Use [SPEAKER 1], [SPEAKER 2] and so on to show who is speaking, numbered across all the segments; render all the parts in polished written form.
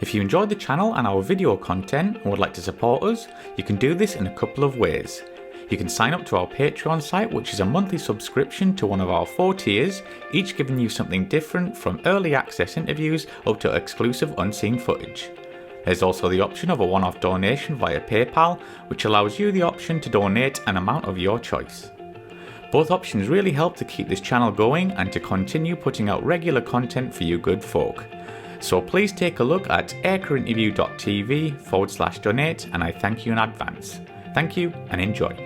[SPEAKER 1] If you enjoyed the channel and our video content and would like to support us, you can do this in a couple of ways. You can sign up to our Patreon site, which is a monthly subscription to one of our 4 tiers, each giving you something different from early access interviews up to exclusive unseen footage. There's also the option of a one-off donation via PayPal, which allows you the option to donate an amount of your choice. Both options really help to keep this channel going and to continue putting out regular content for you good folk. So please take a look at aircrewinterview.tv/donate, and I thank you in advance. Thank you and enjoy.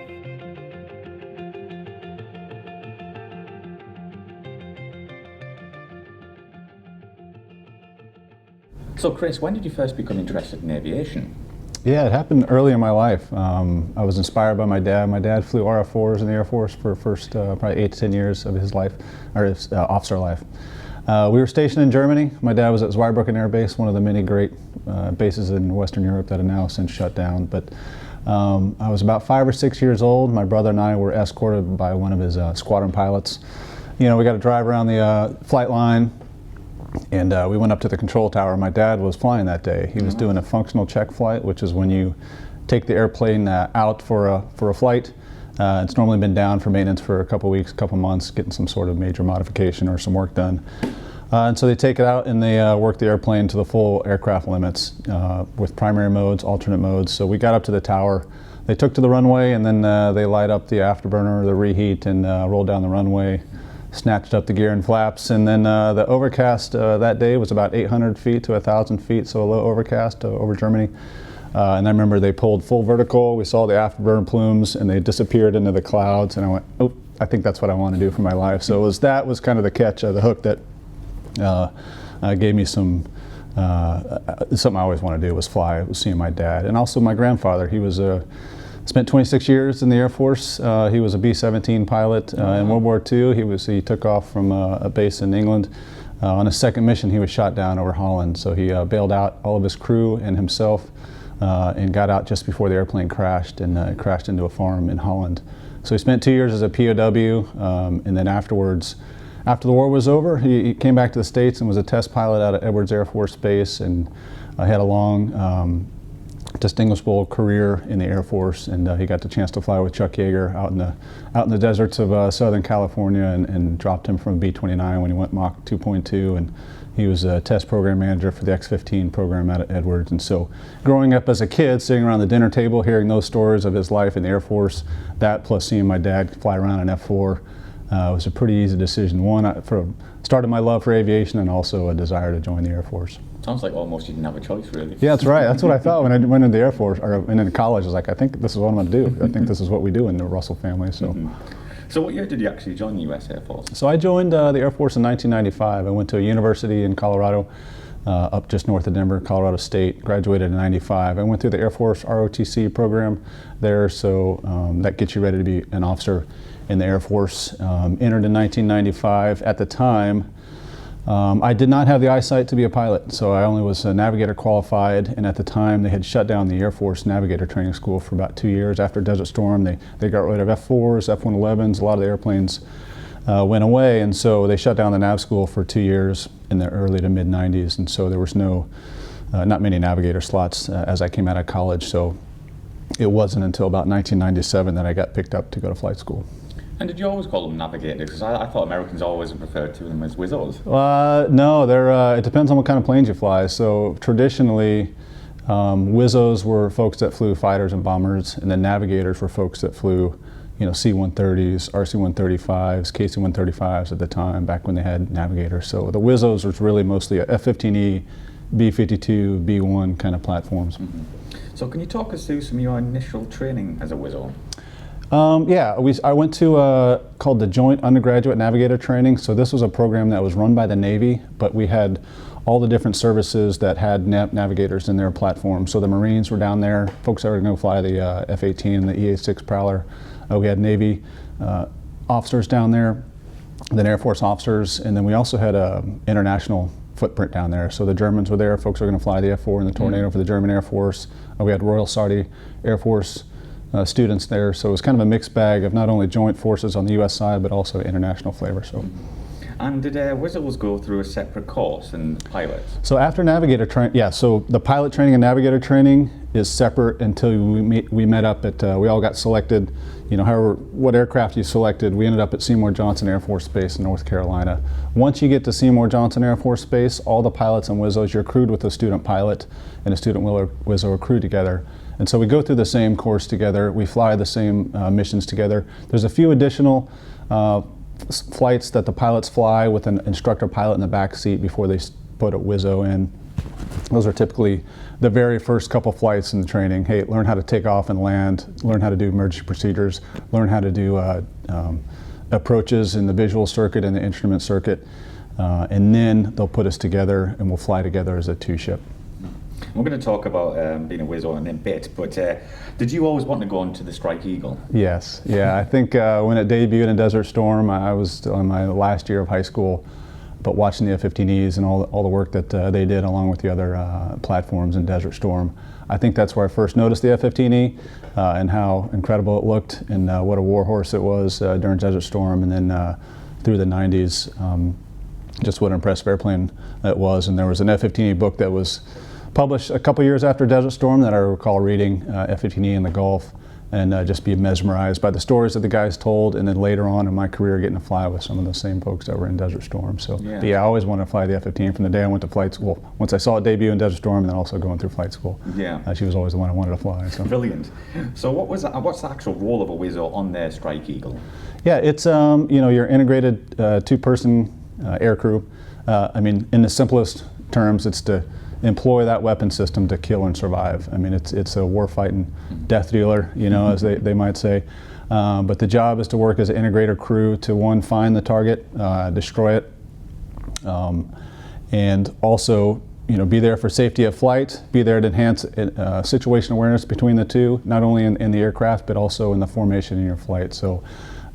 [SPEAKER 1] So Chris, when did you first become interested in aviation?
[SPEAKER 2] Yeah, it happened early in my life. I was inspired by my dad. My dad flew RF-4s in the Air Force for the first probably 8 to 10 years of his life, or his officer life. We were stationed in Germany. My dad was at Zweibrücken Air Base, one of the many great bases in Western Europe that have now since shut down. But I was about 5 or 6 years old. My brother and I were escorted by one of his squadron pilots. You know, we got to drive around the flight line. And we went up to the control tower. My dad was flying that day. He was doing a functional check flight, which is when you take the airplane out for a flight. It's normally been down for maintenance for a couple weeks, couple months, getting some sort of major modification or some work done. And so they take it out and they work the airplane to the full aircraft limits with primary modes, alternate modes. So we got up to the tower. They took to the runway, and then they light up the afterburner, the reheat, and rolled down the runway. Snatched up the gear and flaps, and then the overcast that day was about 800 feet to 1,000 feet, so a low overcast over Germany. And I remember they pulled full vertical. We saw the afterburner plumes, and they disappeared into the clouds. And I went, "Oh, I think that's what I want to do for my life." So that was kind of the catch, the hook that gave me some something I always wanted to do was fly. Was seeing my dad, and also my grandfather. He was spent 26 years in the Air Force. He was a B-17 pilot in World War II. He took off from a base in England. On his second mission, he was shot down over Holland. So he bailed out all of his crew and himself and got out just before the airplane crashed, and crashed into a farm in Holland. So he spent 2 years as a POW, and then afterwards, after the war was over, he came back to the States and was a test pilot out at Edwards Air Force Base, and had a long distinguishable career in the Air Force, and he got the chance to fly with Chuck Yeager out in the deserts of Southern California, and dropped him from B-29 when he went Mach 2.2, and he was a test program manager for the X-15 program out at Edwards. And so growing up as a kid, sitting around the dinner table, hearing those stories of his life in the Air Force, that plus seeing my dad fly around an F-4, was a pretty easy decision. One, started my love for aviation, and also a desire to join the Air Force.
[SPEAKER 1] Sounds like almost you didn't have a choice, really.
[SPEAKER 2] Yeah, that's right. That's what I thought when I went into the Air Force, or went into college. I was like, I think this is what I'm going to do. I think this is what we do in the Russell family. So,
[SPEAKER 1] So what year did you actually join the US Air Force?
[SPEAKER 2] So I joined the Air Force in 1995. I went to a university in Colorado, up just north of Denver, Colorado State. Graduated in '95. I went through the Air Force ROTC program there, so that gets you ready to be an officer in the Air Force. Entered in 1995. At the time, I did not have the eyesight to be a pilot, so I only was a navigator qualified, and at the time they had shut down the Air Force Navigator Training School for about 2 years. After Desert Storm, they got rid of F-4s, F-111s, a lot of the airplanes went away, and so they shut down the Nav School for 2 years in the early to mid-90s, and so there was not many navigator slots as I came out of college, so it wasn't until about 1997 that I got picked up to go to flight school.
[SPEAKER 1] And did you always call them navigators? Because I thought Americans always referred to them as WSOs.
[SPEAKER 2] No, it depends on what kind of planes you fly. So traditionally, WSOs were folks that flew fighters and bombers, and then navigators were folks that flew, C-130s, RC-135s, KC-135s at the time, back when they had navigators. So the WSOs was really mostly F-15E, B-52, B-1 kind of platforms.
[SPEAKER 1] So can you talk us through some of your initial training as a WSO?
[SPEAKER 2] Yeah, I went to called the Joint Undergraduate Navigator Training. So this was a program that was run by the Navy, but we had all the different services that had navigators in their platform. So the Marines were down there, folks that were going to fly the F-18 and the EA-6 Prowler. We had Navy officers down there, then Air Force officers, and then we also had an international footprint down there. So the Germans were there, folks were going to fly the F-4 and the Tornado for the German Air Force. We had Royal Saudi Air Force students there, so it was kind of a mixed bag of not only joint forces on the U.S. side, but also international flavor. So,
[SPEAKER 1] And did WSOs go through a separate course and pilots?
[SPEAKER 2] So after navigator training, yeah, so the pilot training and navigator training is separate until we met up at, we all got selected, you know, however, what aircraft you selected, we ended up at Seymour Johnson Air Force Base in North Carolina. Once you get to Seymour Johnson Air Force Base, all the pilots and WSOs, you're crewed with a student pilot and a student WSO are crewed together. And so we go through the same course together, we fly the same missions together. There's a few additional flights that the pilots fly with an instructor pilot in the back seat before they put a WSO in. Those are typically the very first couple flights in the training. Hey, learn how to take off and land, learn how to do emergency procedures, learn how to do approaches in the visual circuit and the instrument circuit, and then they'll put us together and we'll fly together as a two-ship.
[SPEAKER 1] We're going to talk about being a WSO in a bit, but did you always want to go on to the Strike Eagle?
[SPEAKER 2] Yes, yeah. I think when it debuted in Desert Storm, I was still in my last year of high school, but watching the F-15Es and all the work that they did along with the other platforms in Desert Storm, I think that's where I first noticed the F-15E and how incredible it looked and what a warhorse it was during Desert Storm, and then through the 90s, just what an impressive airplane it was. And there was an F-15E book that was published a couple years after Desert Storm that I recall reading, F-15E in the Gulf, and just be mesmerized by the stories that the guys told, and then later on in my career getting to fly with some of the same folks that were in Desert Storm. So yeah, I always wanted to fly the F-15 from the day I went to flight school. Once I saw it debut in Desert Storm, and then also going through flight school.
[SPEAKER 1] Yeah,
[SPEAKER 2] she was always the one I wanted to fly. So.
[SPEAKER 1] Brilliant. So what's the actual role of a WSO on their Strike Eagle?
[SPEAKER 2] Yeah, it's you know, your integrated two-person air crew. I mean, in the simplest terms, it's to employ that weapon system to kill and survive. I mean, it's a war-fighting death dealer, you know, as they might say. But the job is to work as an integrator crew to, one, find the target, destroy it, and also, you know, be there for safety of flight, be there to enhance situation awareness between the two, not only in the aircraft, but also in the formation in your flight. So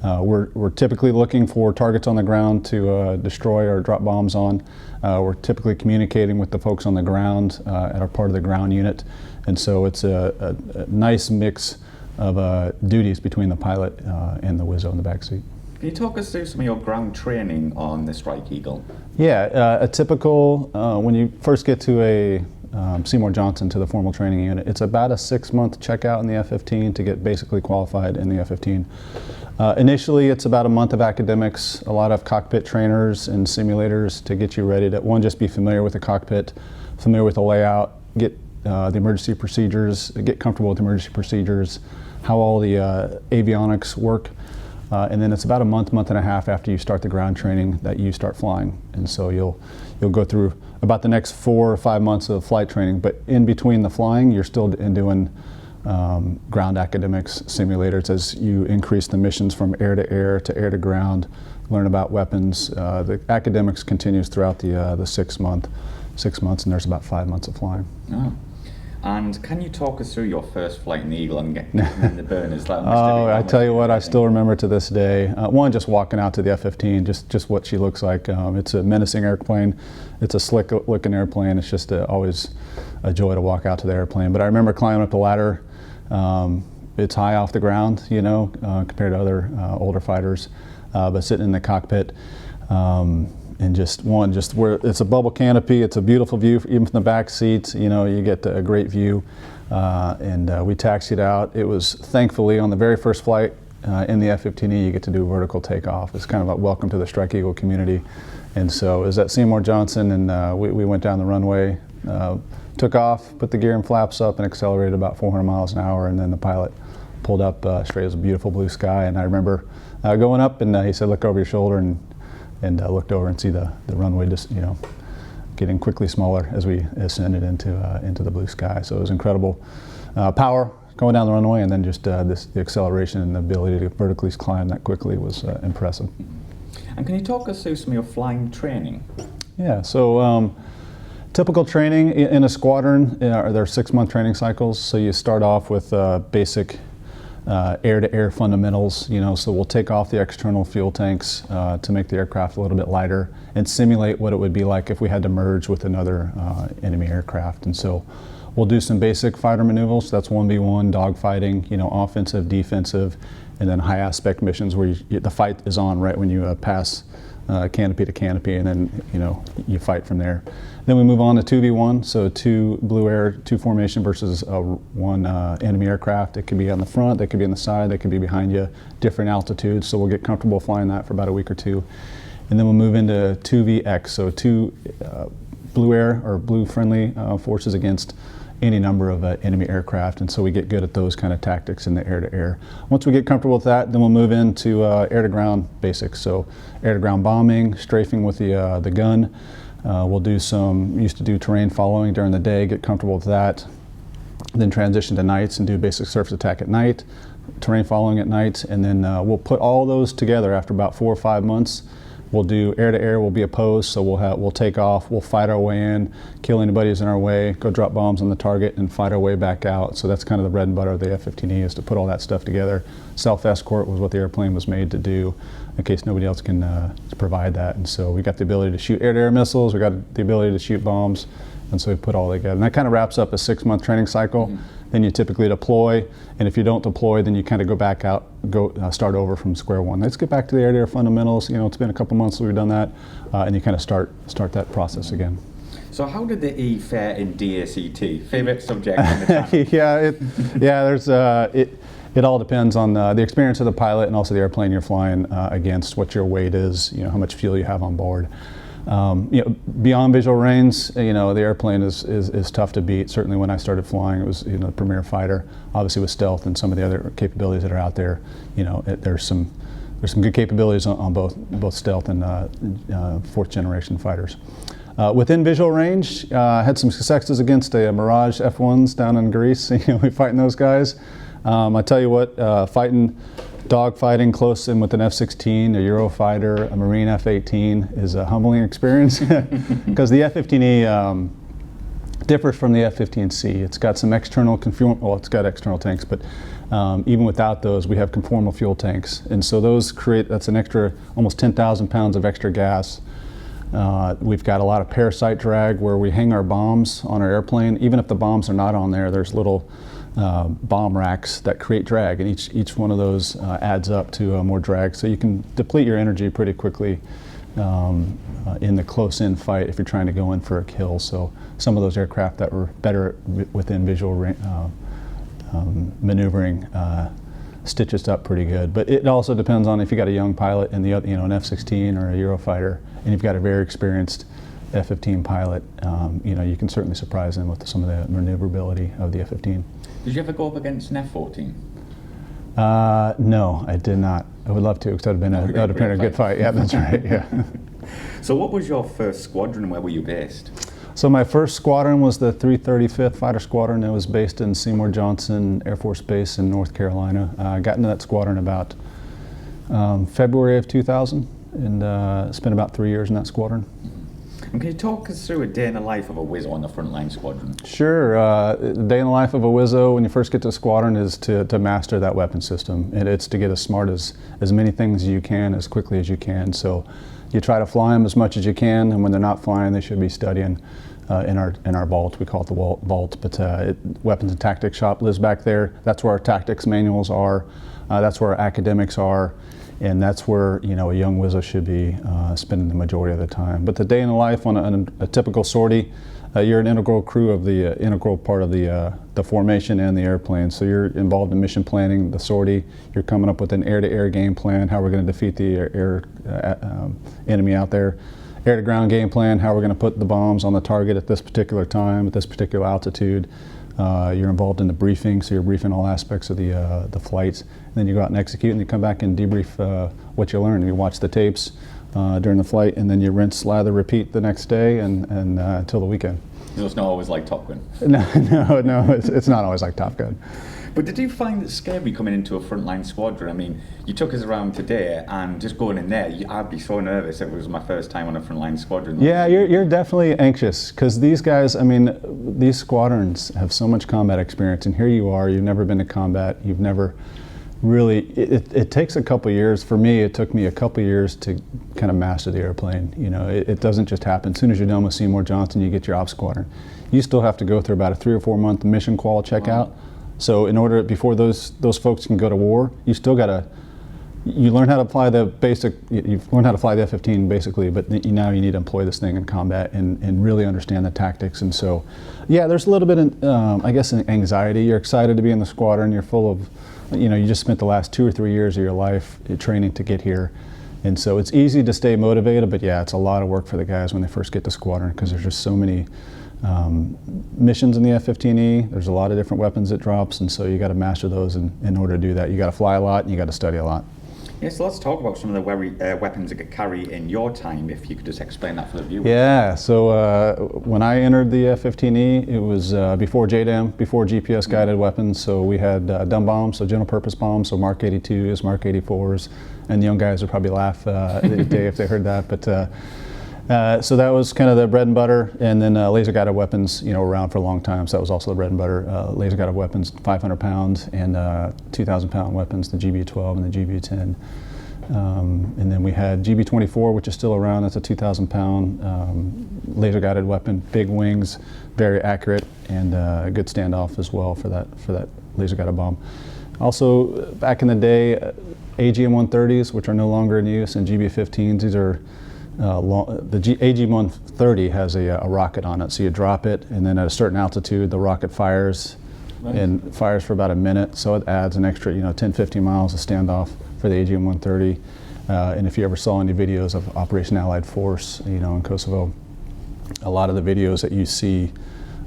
[SPEAKER 2] we're typically looking for targets on the ground to destroy or drop bombs on. We're typically communicating with the folks on the ground at our part of the ground unit. And so it's a nice mix of duties between the pilot and the WSO in the backseat.
[SPEAKER 1] Can you talk us through some of your ground training on the Strike Eagle?
[SPEAKER 2] Yeah, a typical, when you first get to a Seymour Johnson, to the formal training unit, it's about a 6-month checkout in the F-15 to get basically qualified in the F-15. Initially, it's about a month of academics, a lot of cockpit trainers and simulators to get you ready to, one, just be familiar with the cockpit, familiar with the layout, get the emergency procedures, get comfortable with emergency procedures, how all the avionics work. And then it's about a month and a half after you start the ground training that you start flying. And so you'll go through about the next 4 or 5 months of flight training, but in between the flying, you're still doing ground academics, simulators, as you increase the missions from air to ground, learn about weapons. The academics continues throughout the 6 months, and there's about 5 months of flying.
[SPEAKER 1] Oh. And can you talk us through your first flight in the Eagle and getting in the burners?
[SPEAKER 2] I tell you what, I still remember to this day. One, just walking out to the F-15, just what she looks like. It's a menacing airplane. It's a slick looking airplane. It's just always a joy to walk out to the airplane. But I remember climbing up the ladder. It's high off the ground, you know, compared to other older fighters. But sitting in the cockpit, and just where it's a bubble canopy, it's a beautiful view, even from the back seats, you know, you get a great view. And we taxied out. It was, thankfully, on the very first flight in the F-15E, you get to do vertical takeoff. It's kind of a welcome to the Strike Eagle community. And so it was at Seymour Johnson, and we went down the runway, took off, put the gear and flaps up, and accelerated about 400 miles an hour, and then the pilot pulled up straight. It was a beautiful blue sky, and I remember going up, and he said, look over your shoulder, and looked over and see the runway just, you know, getting quickly smaller as we ascended into the blue sky. So it was incredible power going down the runway, and then just the acceleration and the ability to vertically climb that quickly was impressive.
[SPEAKER 1] And can you talk us through some of your flying training? Yeah,
[SPEAKER 2] so typical training in a squadron, there are 6-month training cycles. So you start off with basic air-to-air fundamentals, you know, so we'll take off the external fuel tanks to make the aircraft a little bit lighter and simulate what it would be like if we had to merge with another enemy aircraft. And so we'll do some basic fighter maneuvers. That's 1v1, dogfighting, you know, offensive, defensive, and then high aspect missions where the fight is on right when you pass canopy to canopy, and then you fight from there. Then we move on to 2v1, so 2 blue air, 2 formation versus 1 enemy aircraft. It could be on the front, they could be on the side, they could be behind you, different altitudes, so we'll get comfortable flying that for about a week or 2. And then we'll move into 2vX, so 2 blue air or blue friendly forces against any number of enemy aircraft, and so we get good at those kind of tactics in the air-to-air. Once we get comfortable with that, then we'll move into air-to-ground basics, so air-to-ground bombing, strafing with the gun. We'll do used to do terrain following during the day, get comfortable with that, then transition to nights and do basic surface attack at night, terrain following at night, and then we'll put all those together after about 4 or 5 months. We'll do air-to-air, we'll be opposed, so we'll take off, we'll fight our way in, kill anybody who's in our way, go drop bombs on the target, and fight our way back out. So that's kind of the bread and butter of the F-15E, is to put all that stuff together. Self-escort was what the airplane was made to do, in case nobody else can provide that. And so we got the ability to shoot air-to-air missiles, we got the ability to shoot bombs, and so we put all together. And that kind of wraps up a 6-month training cycle. Mm-hmm. Then you typically deploy, and if you don't deploy, then you kind of go back out, start over from square one. Let's get back to the air-to-air fundamentals. It's been a couple months since we've done that, and you kind of start that process again.
[SPEAKER 1] So how did the E fare in DACT? Favorite subject on the channel?
[SPEAKER 2] It all depends on the experience of the pilot and also the airplane you're flying against, what your weight is, how much fuel you have on board. Beyond visual range, the airplane is tough to beat. Certainly when I started flying, it was the premier fighter. Obviously with stealth and some of the other capabilities that are out there, there's some good capabilities on both stealth and 4th generation fighters. Within visual range, I had some successes against a Mirage F1s down in Greece. We fighting those guys. I tell you what, dogfighting close in with an F-16, a Eurofighter, a Marine F-18 is a humbling experience because the F-15E differs from the F-15C. It's got some external it's got external tanks, but even without those, we have conformal fuel tanks, and so those that's an extra almost 10,000 pounds of extra gas. We've got a lot of parasite drag where we hang our bombs on our airplane. Even if the bombs are not on there, there's little bomb racks that create drag, and each one of those adds up to more drag. So you can deplete your energy pretty quickly in the close-in fight if you're trying to go in for a kill. So some of those aircraft that were better within visual maneuvering stitch us up pretty good. But it also depends on if you got a young pilot and an F-16 or a Eurofighter, and you've got a very experienced F-15 pilot. You can certainly surprise them with some of the maneuverability of the F-15.
[SPEAKER 1] Did you ever go up against an F-14?
[SPEAKER 2] No, I did not. I would love to, because that would have been a good fight. Yeah, that's right. Yeah.
[SPEAKER 1] So what was your first squadron and where were you based?
[SPEAKER 2] So my first squadron was the 335th Fighter Squadron. It was based in Seymour Johnson Air Force Base in North Carolina. I got into that squadron about February of 2000 and spent about 3 years in that squadron.
[SPEAKER 1] And can you talk us through a day in the life of a WSO on the frontline squadron?
[SPEAKER 2] Sure. The day in the life of a WSO when you first get to the squadron is to master that weapon system. And it's to get as smart as many things as you can as quickly as you can. So you try to fly them as much as you can, and when they're not flying, they should be studying in our vault. We call it the vault, but weapons and tactics shop lives back there. That's where our tactics manuals are. That's where our academics are. And that's where a young WSO should be spending the majority of the time. But the day in the life on a typical sortie, you're an integral crew of the integral part of the formation and the airplane. So you're involved in mission planning, the sortie. You're coming up with an air-to-air game plan, how we're going to defeat the enemy out there. Air-to-ground game plan, how we're going to put the bombs on the target at this particular time, at this particular altitude. You're involved in the briefing, so you're briefing all aspects of the flights. And then you go out and execute, and you come back and debrief what you learned. You watch the tapes during the flight, and then you rinse, lather, repeat the next day and until the weekend.
[SPEAKER 1] So it's not always like Top Gun?
[SPEAKER 2] No, it's not always like Top Gun.
[SPEAKER 1] But did you find it scary coming into a frontline squadron? I mean, you took us around today, and just going in there, I'd be so nervous. It was my first time on a frontline squadron.
[SPEAKER 2] Yeah, you're definitely anxious, because these guys, these squadrons have so much combat experience, and here you are, you've never been to combat, you've never really, it takes a couple years. For me, it took me a couple years to kind of master the airplane. It doesn't just happen. As soon as you're done with Seymour Johnson, you get your ops squadron. You still have to go through about a 3 or 4 month mission qual checkout. So in order, before those folks can go to war, you still got to you learn how to apply the basic, you've learned how to fly the F-15 basically, but now you need to employ this thing in combat and really understand the tactics. And so, yeah, there's a little bit of, I guess, anxiety. You're excited to be in the squadron. You're full of, you just spent the last 2 or 3 years of your life training to get here. And so it's easy to stay motivated, but yeah, it's a lot of work for the guys when they first get to squadron because there's just so many missions in the F-15E. There's a lot of different weapons it drops, and so you got to master those in order to do that. You got to fly a lot and you got to study a lot.
[SPEAKER 1] Yeah, so let's talk about some of the weapons that get carried in your time, if you could just explain that for the viewers.
[SPEAKER 2] Yeah, so when I entered the F-15E, it was before JDAM, before GPS guided weapons, so we had dumb bombs, so general purpose bombs, so Mark 82s, Mark 84s, and the young guys would probably laugh today if they heard that, but so that was kind of the bread and butter, and then laser guided weapons, around for a long time, so that was also the bread and butter. Laser guided weapons, 500 pounds, and 2,000 pound weapons, the GBU-12 and the GBU-10. And then we had GB-24, which is still around. That's a 2,000 pound laser guided weapon, big wings, very accurate, and a good standoff as well for that laser guided bomb. Also, back in the day, AGM-130s, which are no longer in use, and GB-15s. These are the AG-130 has a rocket on it, so you drop it, and then at a certain altitude, the rocket fires, right, and fires for about a minute, so it adds an extra, 10-15 miles of standoff for the AGM-130. And if you ever saw any videos of Operation Allied Force, in Kosovo, a lot of the videos that you see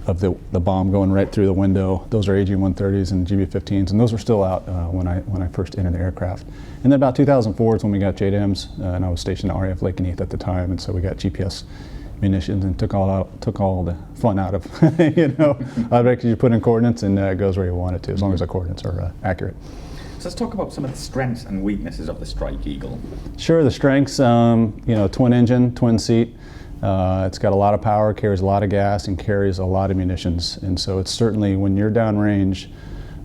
[SPEAKER 2] of the bomb going right through the window, those are AG-130s and GB-15s, and those were still out when I first entered the aircraft. And then about 2004 is when we got JDAMs, and I was stationed at RAF Lakenheath at the time, and so we got GPS munitions and took all the fun out of, because you put in coordinates and it goes where you want it to, as long as the coordinates are accurate.
[SPEAKER 1] So let's talk about some of the strengths and weaknesses of the Strike Eagle.
[SPEAKER 2] Sure, the strengths, twin engine, twin seat. It's got a lot of power, carries a lot of gas, and carries a lot of munitions. And so it's certainly, when you're downrange,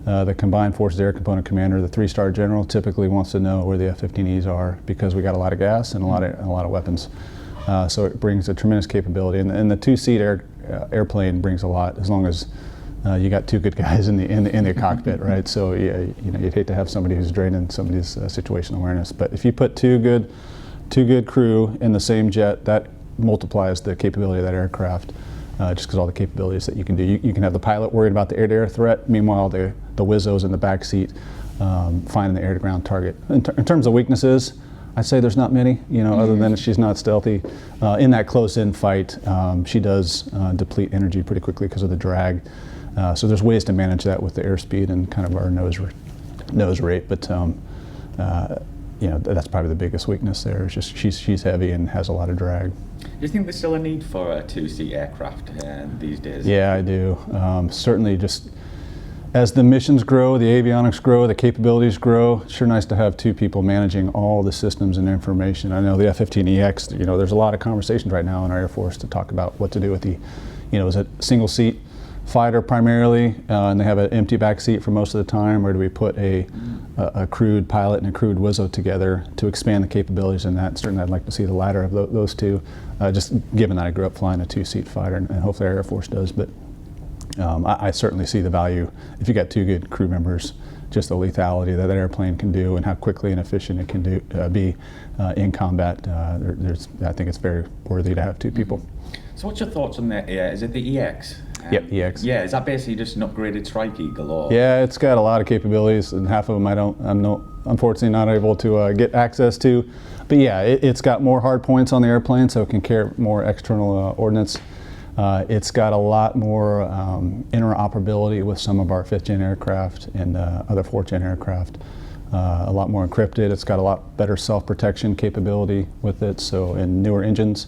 [SPEAKER 2] the Combined Forces Air Component Commander, the 3-star general, typically wants to know where the F-15Es are because we got a lot of gas and a lot of weapons. So it brings a tremendous capability, and the 2-seat airplane brings a lot, as long as you got 2 good guys in the cockpit, right? So you'd hate to have somebody who's draining somebody's situational awareness. But if you put two good crew in the same jet, that multiplies the capability of that aircraft, just because all the capabilities that you can do. You can have the pilot worried about the air-to-air threat, meanwhile the WSOs in the back seat finding the air-to-ground target. In terms of weaknesses, I'd say there's not many, other than she's not stealthy. In that close-in fight, she does deplete energy pretty quickly because of the drag. So there's ways to manage that with the airspeed and kind of our nose rate, but that's probably the biggest weakness there. It's just she's heavy and has a lot of drag.
[SPEAKER 1] Do you think there's still a need for a 2-seat aircraft these days?
[SPEAKER 2] Yeah, I do. Certainly, just as the missions grow, the avionics grow, the capabilities grow, it's sure nice to have 2 people managing all the systems and information. I know the F-15EX, there's a lot of conversations right now in our Air Force to talk about what to do with the, is it single seat fighter primarily, and they have an empty back seat for most of the time, or do we put a crewed pilot and a crewed WSO together to expand the capabilities in that? Certainly I'd like to see the latter of those two, just given that I grew up flying a 2-seat fighter, and hopefully our Air Force does, but I certainly see the value if you got 2 good crew members, just the lethality that airplane can do and how quickly and efficient it can be in combat. I think it's very worthy to have 2 people.
[SPEAKER 1] So what's your thoughts on the, is it the EX?
[SPEAKER 2] Yep, EX.
[SPEAKER 1] Yeah, is that basically just an upgraded Strike Eagle? Or?
[SPEAKER 2] Yeah, it's got a lot of capabilities, and half of them I'm unfortunately not able to get access to. But yeah, it's got more hard points on the airplane, so it can carry more external ordnance. It's got a lot more interoperability with some of our 5th-gen aircraft and other 4th-gen aircraft. A lot more encrypted. It's got a lot better self-protection capability with it, so in newer engines.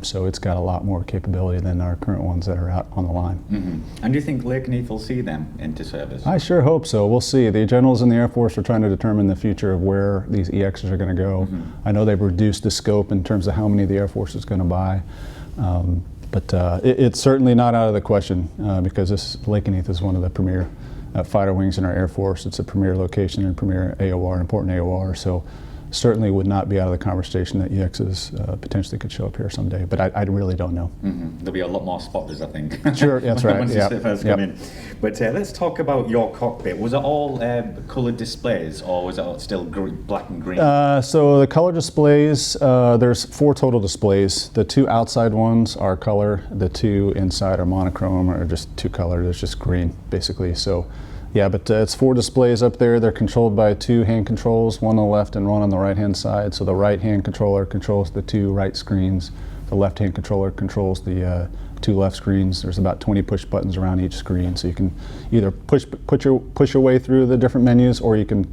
[SPEAKER 2] So it's got a lot more capability than our current ones that are out on the line.
[SPEAKER 1] Mm-hmm. And do you think Lakenheath will see them into service?
[SPEAKER 2] I sure hope so. We'll see. The generals in the Air Force are trying to determine the future of where these EXs are going to go. Mm-hmm. I know they've reduced the scope in terms of how many the Air Force is going to buy. But it's certainly not out of the question because Lakenheath is one of the premier fighter wings in our Air Force. It's a premier location and premier AOR, important AOR. So certainly would not be out of the conversation that EXs potentially could show up here someday, but I really don't know.
[SPEAKER 1] There'll be a lot more spotters, I think.
[SPEAKER 2] Sure, that's right.
[SPEAKER 1] Once they first come in. But let's talk about your cockpit. Was it all coloured displays, or was it still black and green?
[SPEAKER 2] So the color displays, there's 4 total displays. The 2 outside ones are color. The 2 inside are monochrome, or just 2 color. There's just green, basically. So, yeah, but it's 4 displays up there. They're controlled by 2 hand controls, one on the left and one on the right-hand side. So the right-hand controller controls the 2 right screens. The left-hand controller controls the 2 left screens. There's about 20 push buttons around each screen, so you can either push your way through the different menus, or you can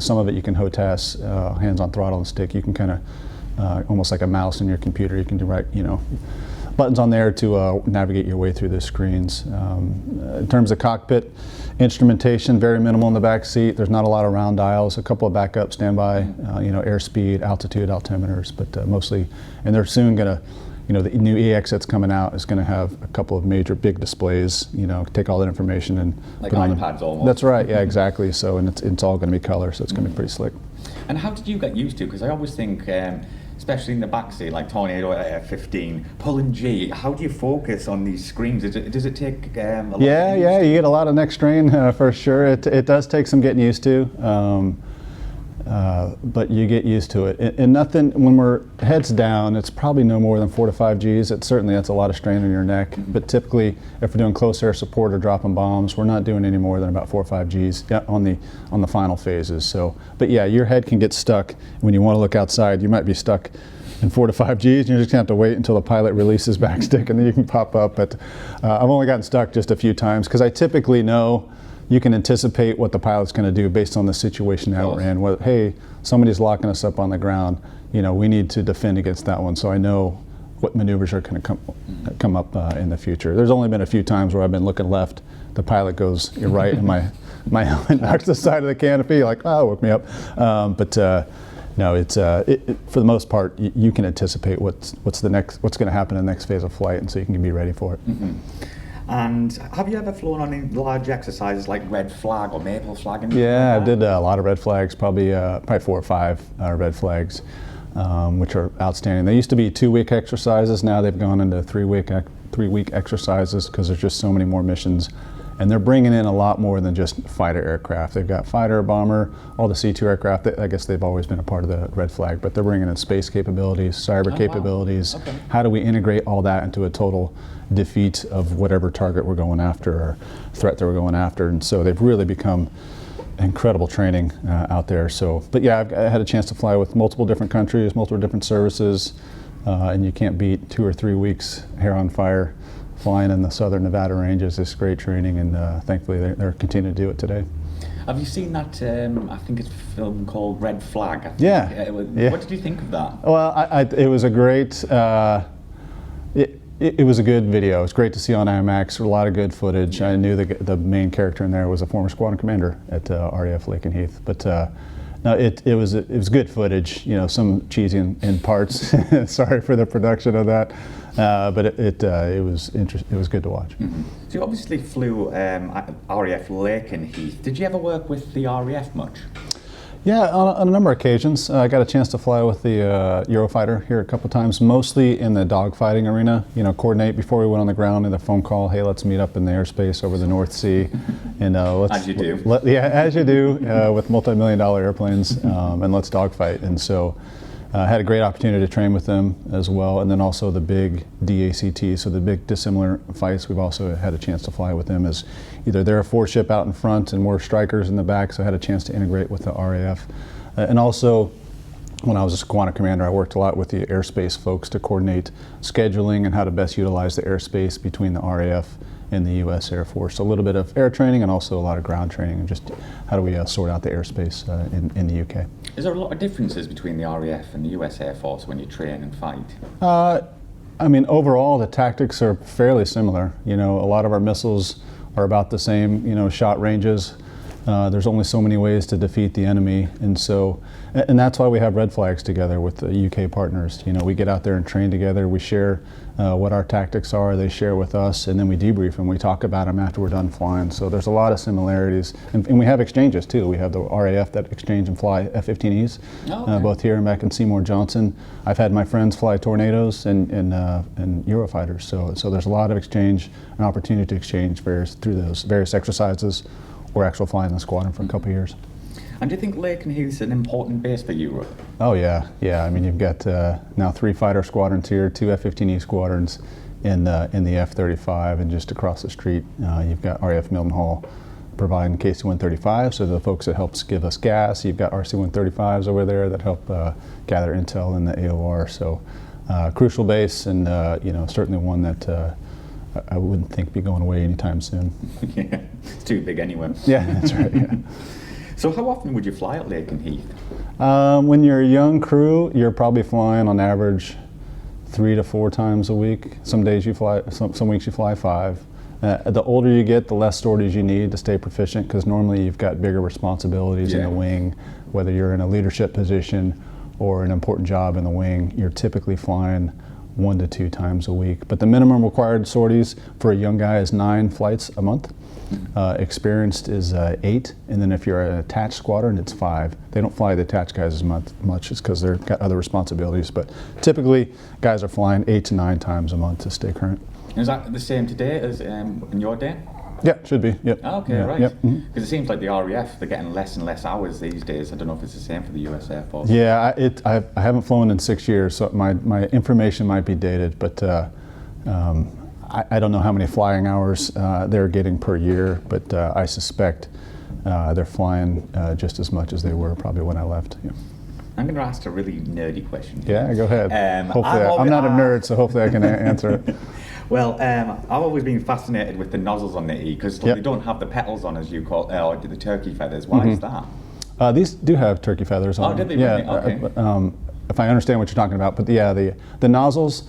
[SPEAKER 2] some of it you can HOTAS, hands on throttle and stick. You can kind of almost like a mouse in your computer. You can do buttons on there to navigate your way through the screens. In terms of cockpit instrumentation, very minimal in the back seat. There's not a lot of round dials, a couple of backup standby, airspeed, altitude, altimeters, but mostly, and they're soon going to, the new EX that's coming out is going to have a couple of major big displays, take all that information and
[SPEAKER 1] like
[SPEAKER 2] put on
[SPEAKER 1] iPads almost.
[SPEAKER 2] That's right, yeah, exactly. So, and it's all going to be color, so it's going to be pretty slick.
[SPEAKER 1] And how did you get used to? Because I always think, especially in the backseat, like Tornado at F-15, pulling G, how do you focus on these screens? Does it take a lot?
[SPEAKER 2] Yeah, you get a lot of neck strain for sure. It does take some getting used to, but you get used to it. And nothing, when we're heads down, it's probably no more than 4 to 5 Gs. Certainly that's a lot of strain on your neck, but typically if we're doing close air support or dropping bombs, we're not doing any more than about 4 or 5 Gs on the final phases. So, but yeah, your head can get stuck when you want to look outside. You might be stuck in 4 to 5 Gs, and you're just gonna have to wait until the pilot releases back stick, and then you can pop up. But I've only gotten stuck just a few times, because I typically know you can anticipate what the pilot's going to do based on the situation that we're in. Hey, somebody's locking us up on the ground. We need to defend against that one. So I know what maneuvers are going to come up in the future. There's only been a few times where I've been looking left, the pilot goes, "You're right," and my helmet knocks the side of the canopy, like, "Oh, woke me up." No, it's for the most part, you can anticipate what's going to happen in the next phase of flight, and so you can be ready for it.
[SPEAKER 1] And have you ever flown on any large exercises like red flag or maple flag?
[SPEAKER 2] Yeah, I did a lot of red flags, probably 4 or 5 red flags, which are outstanding. They used to be 2-week exercises. Now they've gone into 3-week exercises, because there's just so many more missions. And they're bringing in a lot more than just fighter aircraft. They've got fighter, bomber, all the C2 aircraft. I guess they've always been a part of the red flag, but they're bringing in space capabilities, cyber capabilities.
[SPEAKER 1] Wow. Okay.
[SPEAKER 2] How do we integrate all that into a total defeat of whatever target we're going after or threat that we're going after? And so they've really become incredible training out there. So, but yeah, I had a chance to fly with multiple different countries, multiple different services, and you can't beat 2 or 3 weeks hair on fire flying in the southern Nevada ranges. It's great training, and thankfully they're continuing to do it today.
[SPEAKER 1] Have you seen that, I think it's a film called Red Flag? I think.
[SPEAKER 2] Yeah.
[SPEAKER 1] What did you think of that?
[SPEAKER 2] Well, it was a great, it was a good video. It's great to see on IMAX, a lot of good footage. I knew the main character in there was a former squadron commander at RAF Lakenheath, but no, it was good footage. Some cheesy in parts. Sorry for the production of that. But it was interesting. It was good to watch.
[SPEAKER 1] So you obviously flew RAF Lakenheath. Did you ever work with the RAF much?
[SPEAKER 2] Yeah, on a number of occasions. I got a chance to fly with the Eurofighter here a couple of times, mostly in the dogfighting arena. Coordinate before we went on the ground, and the phone call, "Hey, let's meet up in the airspace over the North Sea." And
[SPEAKER 1] as you do.
[SPEAKER 2] As you do with multi-million-dollar airplanes, and let's dogfight. And so I had a great opportunity to train with them as well, and then also the big DACT, so the big dissimilar fights. We've also had a chance to fly with them as either they're a 4-ship out in front and we're strikers in the back, so I had a chance to integrate with the RAF. And also, when I was a squadron commander, I worked a lot with the airspace folks to coordinate scheduling and how to best utilize the airspace between the RAF and the U.S. Air Force. So a little bit of air training and also a lot of ground training, and just how do we sort out the airspace in the UK.
[SPEAKER 1] Is there a lot of differences between the RAF and the US Air Force when you train and fight?
[SPEAKER 2] I mean, overall, the tactics are fairly similar. A lot of our missiles are about the same, shot ranges. There's only so many ways to defeat the enemy, and that's why we have red flags together with the UK partners. You know, we get out there and train together. We share what our tactics are. They share with us, and then we debrief and we talk about them after we're done flying. So there's a lot of similarities, and we have exchanges too. We have the RAF that exchange and fly F-15Es, both here and back in Seymour Johnson. I've had my friends fly Tornadoes and Eurofighters. So there's a lot of exchange, an opportunity to exchange through those various exercises, or actual flying in the squadron for a couple of years.
[SPEAKER 1] And do you think Lakenheath is an important base for Europe?
[SPEAKER 2] Oh yeah. I mean, you've got now 3 fighter squadrons here, 2 F-15E squadrons in the F-35, and just across the street you've got RAF Mildenhall providing KC-135, so the folks that helps give us gas. You've got RC-135s over there that help gather intel in the AOR. So crucial base, and certainly one that I wouldn't think be going away anytime soon.
[SPEAKER 1] Yeah, it's too big anyway.
[SPEAKER 2] Yeah, that's right. Yeah.
[SPEAKER 1] So how often would you fly at Lakenheath?
[SPEAKER 2] When you're a young crew, you're probably flying on average 3 to 4 times a week. Some days you fly, some weeks you fly 5. The older you get, the less sorties you need to stay proficient, because normally you've got bigger responsibilities in the wing. Whether you're in a leadership position or an important job in the wing, you're typically flying 1 to 2 times a week. But the minimum required sorties for a young guy is 9 flights a month. Experienced is 8, and then if you're an attached squadron, it's 5. They don't fly the attached guys as much, it's because they've got other responsibilities, but typically guys are flying 8 to 9 times a month to stay current.
[SPEAKER 1] Is that the same today as in your day?
[SPEAKER 2] Yeah, should be. Yep.
[SPEAKER 1] Okay,
[SPEAKER 2] yeah,
[SPEAKER 1] right.
[SPEAKER 2] Yep.
[SPEAKER 1] Because it seems like the RAF, they're getting less and less hours these days. I don't know if it's the same for the USAF or...
[SPEAKER 2] Yeah, I haven't flown in 6 years, so my information might be dated, but I don't know how many flying hours they're getting per year, but I suspect they're flying just as much as they were probably when I left. Yeah.
[SPEAKER 1] I'm going to ask a really nerdy question.
[SPEAKER 2] Yeah, go ahead. Hopefully, I'm not a nerd, so hopefully I can answer it.
[SPEAKER 1] Well, I've always been fascinated with the nozzles on the E, because they don't have the petals on, as you call it, or the turkey feathers. Why is that?
[SPEAKER 2] These do have turkey feathers on them.
[SPEAKER 1] Oh, did they?
[SPEAKER 2] Yeah.
[SPEAKER 1] Okay.
[SPEAKER 2] If I understand what you're talking about, but yeah, the nozzles.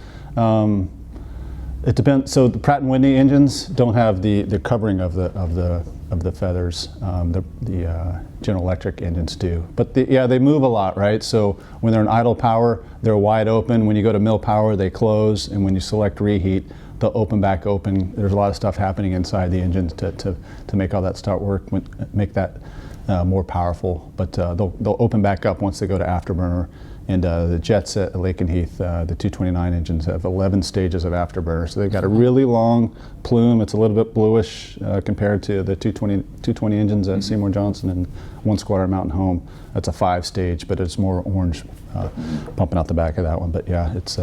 [SPEAKER 2] It depends. So the Pratt & Whitney engines don't have the covering of the feathers. The General Electric engines do. But they move a lot, right? So when they're in idle power, they're wide open. When you go to mill power, they close. And when you select reheat, they'll open back open. There's a lot of stuff happening inside the engines to make all that start work, make that more powerful. But they'll open back up once they go to afterburner. And the jets at Lakenheath, the 229 engines, have 11 stages of afterburner. So they've got a really long plume. It's a little bit bluish compared to the 220 engines at Seymour Johnson and 1 Squadron Mountain Home. That's a 5-stage, but it's more orange pumping out the back of that one. But yeah, it's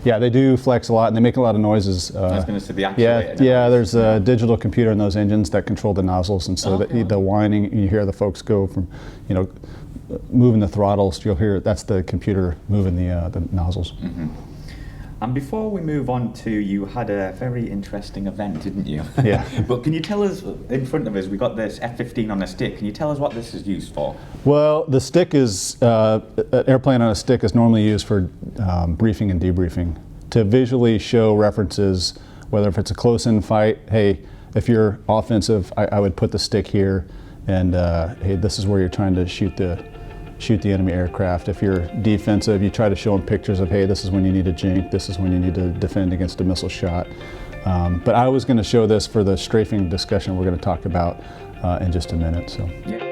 [SPEAKER 2] they do flex a lot, and they make a lot of noises.
[SPEAKER 1] I was going to say the actuator.
[SPEAKER 2] Yeah, there's a digital computer in those engines that control the nozzles, and so the whining, you hear the folks go from, moving the throttles, you'll hear that's the computer moving the nozzles.
[SPEAKER 1] And before we move on to, you had a very interesting event, didn't you?
[SPEAKER 2] Yeah.
[SPEAKER 1] But can you tell us, in front of us, we got this F-15 on a stick. Can you tell us what this is used for?
[SPEAKER 2] Well, the stick is, an airplane on a stick is normally used for briefing and debriefing, to visually show references, whether if it's a close-in fight, hey, if you're offensive, I would put the stick here, and hey, this is where you're trying to shoot the enemy aircraft. If you're defensive, you try to show them pictures of, hey, this is when you need to jink, this is when you need to defend against a missile shot. But I was going to show this for the strafing discussion we're going to talk about in just a minute. So. Yeah.